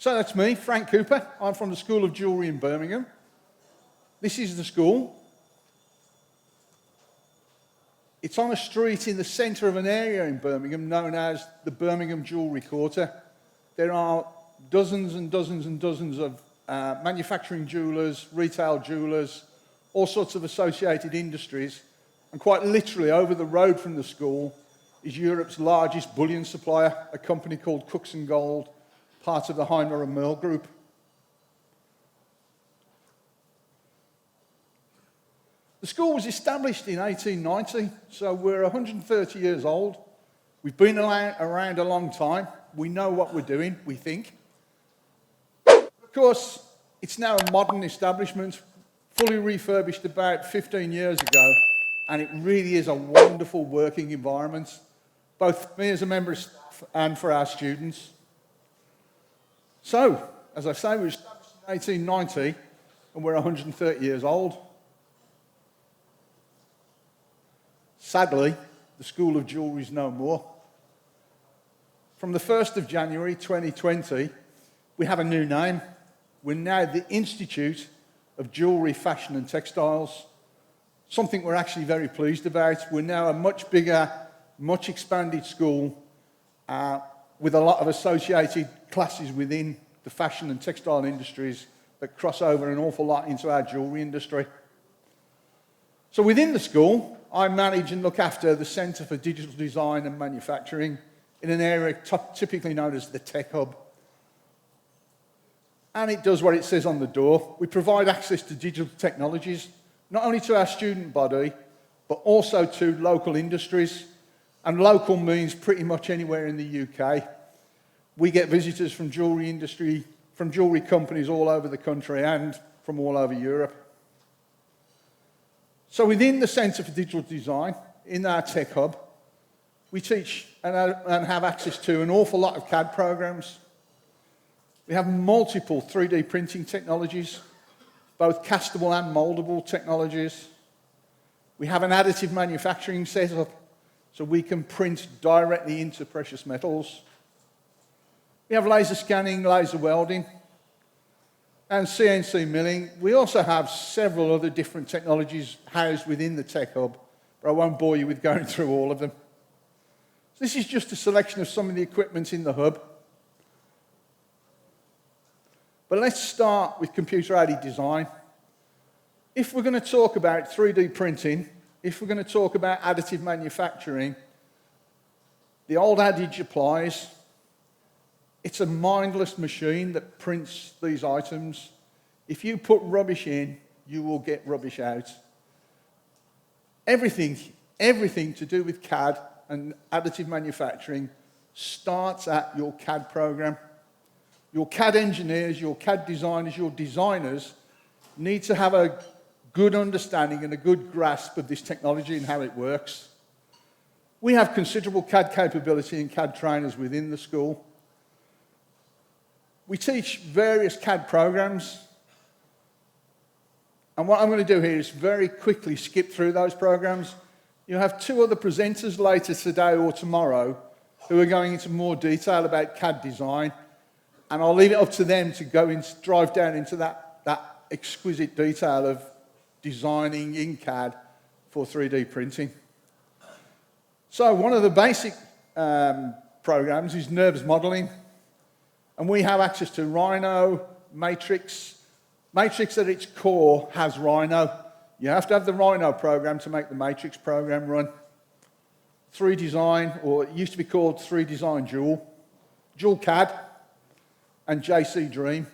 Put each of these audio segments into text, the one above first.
So that's me, Frank Cooper. I'm from the School of Jewellery in Birmingham. This is the school. It's on a street in the centre of an area in Birmingham known as the Birmingham Jewellery Quarter. There are dozens and dozens and dozens of manufacturing jewellers, retail jewellers, all sorts of associated industries. And quite literally, over the road from the school is Europe's largest bullion supplier, a company called Cooks & Gold, part of the Heimer and Merle Group. The school was established in 1890, so we're 130 years old. We've been around a long time. We know what we're doing, we think. Of course, it's now a modern establishment, fully refurbished about 15 years ago, and it really is a wonderful working environment, both for me as a member of staff and for our students. So, as I say, we were established in 1890, and we're 130 years old. Sadly, the School of Jewellery is no more. From the 1st of January 2020, we have a new name. We're now the Institute of Jewellery, Fashion and Textiles, something we're actually very pleased about. We're now a much bigger, much expanded school with a lot of associated classes within the fashion and textile industries that cross over an awful lot into our jewellery industry. So within the school, I manage and look after the Centre for Digital Design and Manufacturing in an area typically known as the Tech Hub. And it does what it says on the door. We provide access to digital technologies, not only to our student body, but also to local industries. And local means pretty much anywhere in the UK. We get visitors from jewellery industry, from jewellery companies all over the country and from all over Europe. So within the Centre for Digital Design, in our Tech Hub, we teach and have access to an awful lot of CAD programs. We have multiple 3D printing technologies, both castable and mouldable technologies. We have an additive manufacturing setup, so we can print directly into precious metals. We have laser scanning, laser welding, and CNC milling. We also have several other different technologies housed within the Tech Hub, but I won't bore you with going through all of them. So this is just a selection of some of the equipment in the hub. But let's start with computer-aided design. If we're going to talk about 3D printing, if we're going to talk about additive manufacturing, the old adage applies. It's a mindless machine that prints these items. If you put rubbish in, you will get rubbish out. Everything to do with CAD and additive manufacturing starts at your CAD program. Your CAD engineers, your CAD designers, your designers need to have a good understanding and a good grasp of this technology and how it works. We have considerable CAD capability and CAD trainers within the school. We teach various CAD programs. And what I'm going to do here is very quickly skip through those programs. You'll have two other presenters later today or tomorrow who are going into more detail about CAD design. And I'll leave it up to them to go and drive down into that exquisite detail of designing in CAD for 3D printing. So one of the basic programs is Nurbs Modeling. And we have access to Rhino, Matrix. Matrix at its core has Rhino. You have to have the Rhino program to make the Matrix program run. 3Design, or it used to be called 3Design Dual, Dual CAD, and JC Dream.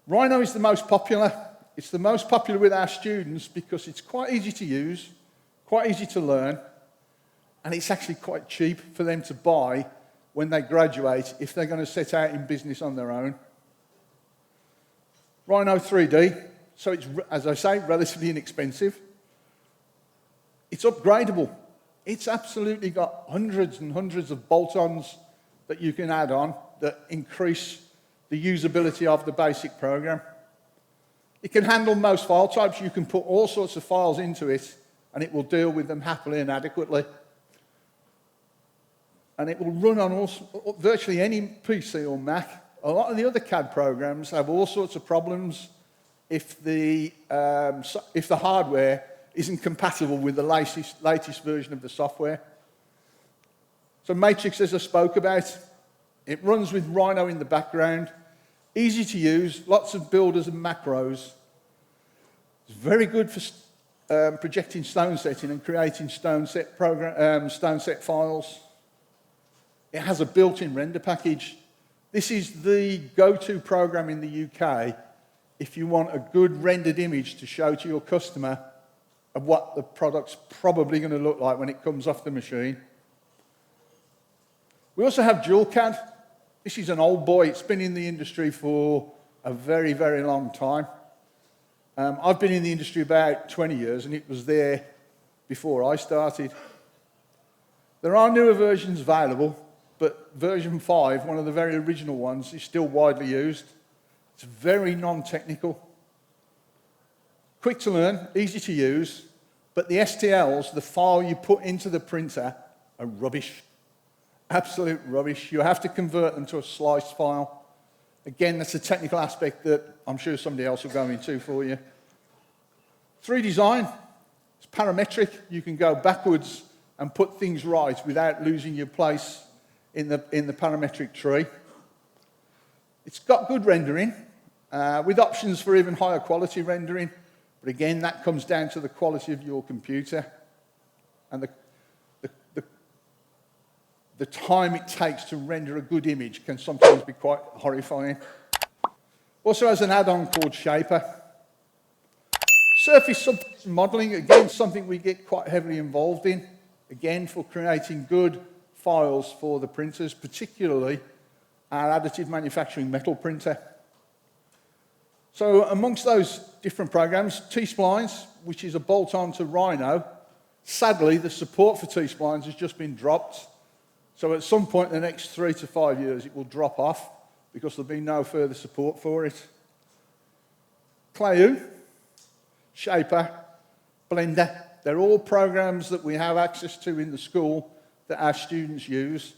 Rhino is the most popular. It's the most popular with our students because it's quite easy to use, quite easy to learn, and it's actually quite cheap for them to buy when they graduate if they're going to set out in business on their own. Rhino 3D, so it's, as I say, relatively inexpensive. It's upgradable. It's absolutely got hundreds and hundreds of bolt-ons that you can add on that increase the usability of the basic program. It can handle most file types. You can put all sorts of files into it and it will deal with them happily and adequately. And it will run on virtually any PC or Mac A lot of the other CAD programs have all sorts of problems if the hardware isn't compatible with the latest version of the software. So Matrix, as I spoke about, it runs with Rhino in the background, easy to use, lots of builders and macros. It's very good for projecting stone setting and creating stone set files. It has a built-in render package. This is the go-to program in the UK if you want a good rendered image to show to your customer of what the product's probably going to look like when it comes off the machine. We also have JewelCAD. This is an old boy. It's been in the industry for a very, very long time. I've been in the industry about 20 years, and it was there before I started. There are newer versions available, but version 5, one of the very original ones, is still widely used. It's very non-technical. Quick to learn, easy to use, but the STLs, the file you put into the printer, are rubbish. Absolute rubbish. You have to convert them to a sliced file. Again, that's a technical aspect that I'm sure somebody else will go into for you. 3D design, it's parametric. You can go backwards and put things right without losing your place in the parametric tree. It's got good rendering, with options for even higher quality rendering. But again, that comes down to the quality of your computer and the time it takes to render a good image can sometimes be quite horrifying. Also has an add-on called Shaper. Surface subdivision modeling, again, something we get quite heavily involved in, again, for creating good files for the printers, particularly our additive manufacturing metal printer. So amongst those different programs, T-splines, which is a bolt-on to Rhino, sadly, the support for T-splines has just been dropped. So at some point in the next 3 to 5 years, it will drop off because there'll be no further support for it. Clayu, Shaper, Blender, they're all programs that we have access to in the school that our students use.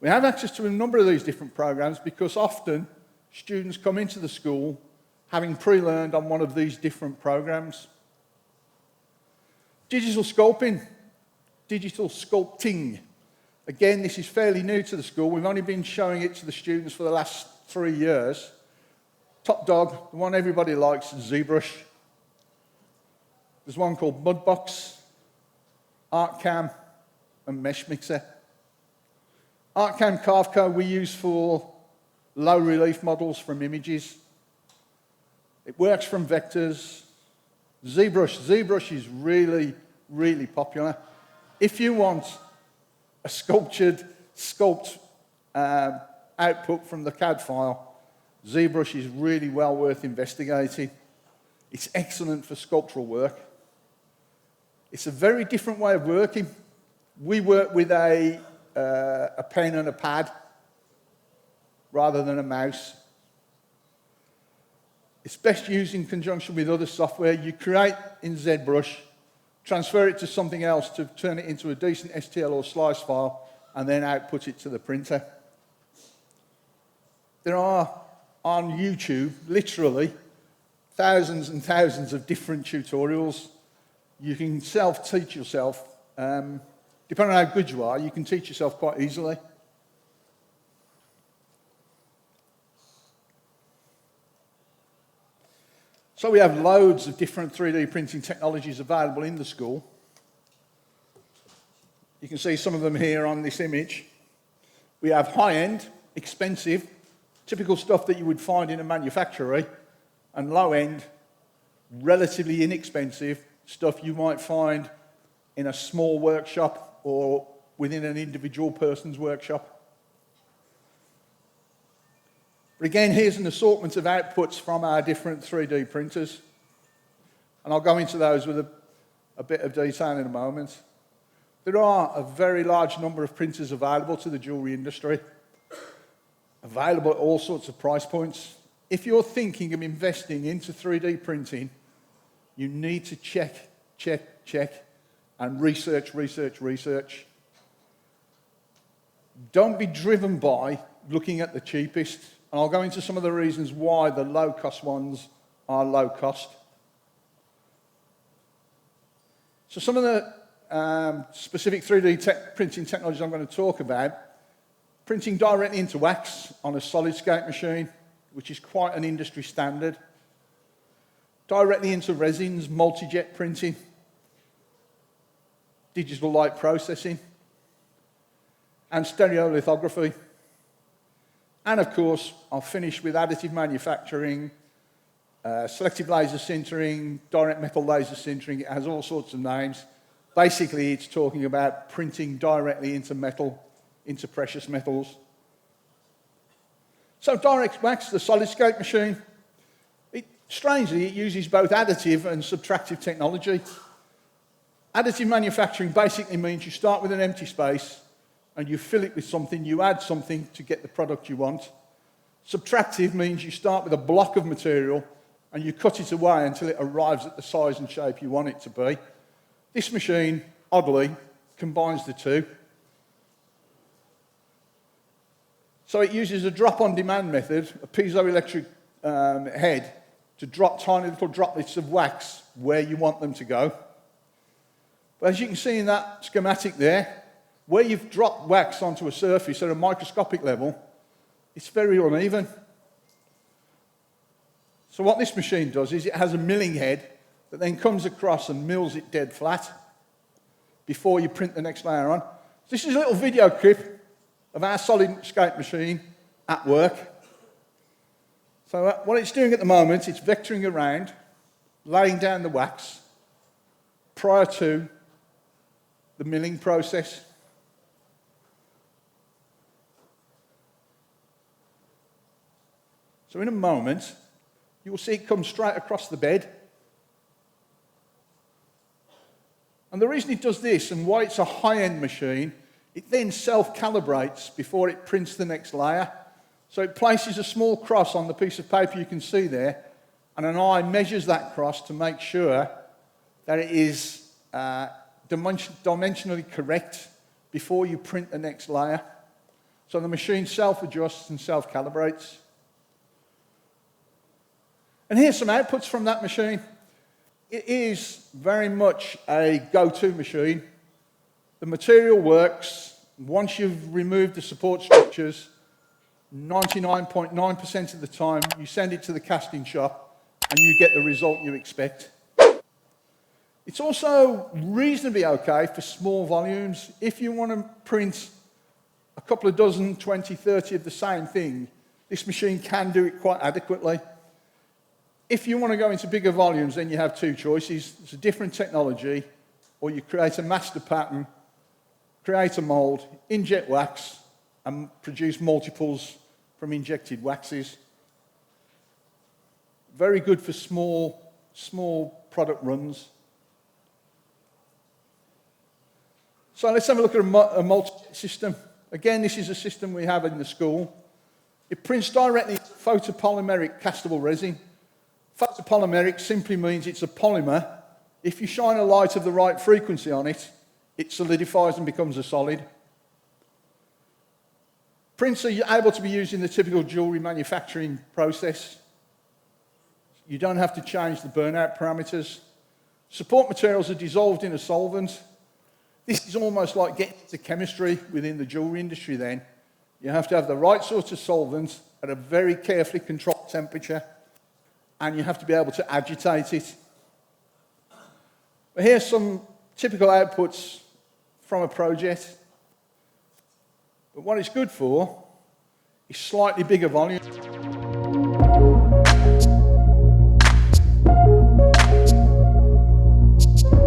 We have access to a number of these different programs because often students come into the school having pre-learned on one of these different programs. Digital sculpting. Again, this is fairly new to the school. We've only been showing it to the students for the last 3 years. Top dog, the one everybody likes, is Zbrush. There's one called Mudbox, ArtCam, and Mesh Mixer. ArtCam Carveco we use for low relief models from images. It works from vectors. Zbrush is really, really popular. If you want a sculpt output from the CAD file, Zbrush is really well worth investigating. It's excellent for sculptural work. It's a very different way of working. We work with a pen and a pad rather than a mouse. It's best used in conjunction with other software. You create in Zbrush, transfer it to something else to turn it into a decent STL or slice file, and then output it to the printer. There are, on YouTube, literally thousands and thousands of different tutorials. You can self-teach yourself. Depending on how good you are, you can teach yourself quite easily. So we have loads of different 3D printing technologies available in the school. You can see some of them here on this image. We have high-end, expensive, typical stuff that you would find in a manufactory, and low-end, relatively inexpensive stuff you might find in a small workshop or within an individual person's workshop. But again, here's an assortment of outputs from our different 3D printers. And I'll go into those with a bit of detail in a moment. There are a very large number of printers available to the jewellery industry, available at all sorts of price points. If you're thinking of investing into 3D printing, you need to check, and research. Don't be driven by looking at the cheapest. And I'll go into some of the reasons why the low-cost ones are low cost. So some of the specific 3D printing technologies I'm going to talk about: printing directly into wax on a solid-state machine, which is quite an industry standard. Directly into resins, multi-jet printing, digital light processing, and stereolithography. And of course, I'll finish with additive manufacturing, selective laser sintering, direct metal laser sintering. It has all sorts of names. Basically, it's talking about printing directly into metal, into precious metals. So direct wax, the solid-state machine, strangely, it uses both additive and subtractive technology. Additive manufacturing basically means you start with an empty space and you fill it with something, you add something to get the product you want. Subtractive means you start with a block of material and you cut it away until it arrives at the size and shape you want it to be. This machine, oddly, combines the two. So it uses a drop-on-demand method, a piezoelectric head, to drop tiny little droplets of wax where you want them to go. But as you can see in that schematic there, where you've dropped wax onto a surface at a microscopic level, it's very uneven. So what this machine does is it has a milling head that then comes across and mills it dead flat before you print the next layer on. So this is a little video clip of our solid-state machine at work. So what it's doing at the moment, it's vectoring around, laying down the wax prior to the milling process. So in a moment, you will see it come straight across the bed. And the reason it does this and why it's a high-end machine, it then self-calibrates before it prints the next layer. So it places a small cross on the piece of paper you can see there, and an eye measures that cross to make sure that it is dimensionally correct before you print the next layer. So the machine self-adjusts and self-calibrates. And here's some outputs from that machine. It is very much a go-to machine. The material works. Once you've removed the support structures, 99.9% of the time, you send it to the casting shop and you get the result you expect. It's also reasonably okay for small volumes. If you want to print a couple of dozen, 20, 30 of the same thing, this machine can do it quite adequately. If you want to go into bigger volumes, then you have two choices. It's a different technology, or you create a master pattern, create a mold, inject wax, and produce multiples from injected waxes. Very good for small product runs. So let's have a look at a multi-jet system. Again, this is a system we have in the school. It prints directly photopolymeric castable resin. Photopolymeric simply means it's a polymer. If you shine a light of the right frequency on it, it solidifies and becomes a solid. Prints are able to be used in the typical jewellery manufacturing process. You don't have to change the burnout parameters. Support materials are dissolved in a solvent. This is almost like getting into chemistry within the jewellery industry then. You have to have the right sort of solvent at a very carefully controlled temperature, and you have to be able to agitate it. But here's some typical outputs from a project. But what it's good for is slightly bigger volume.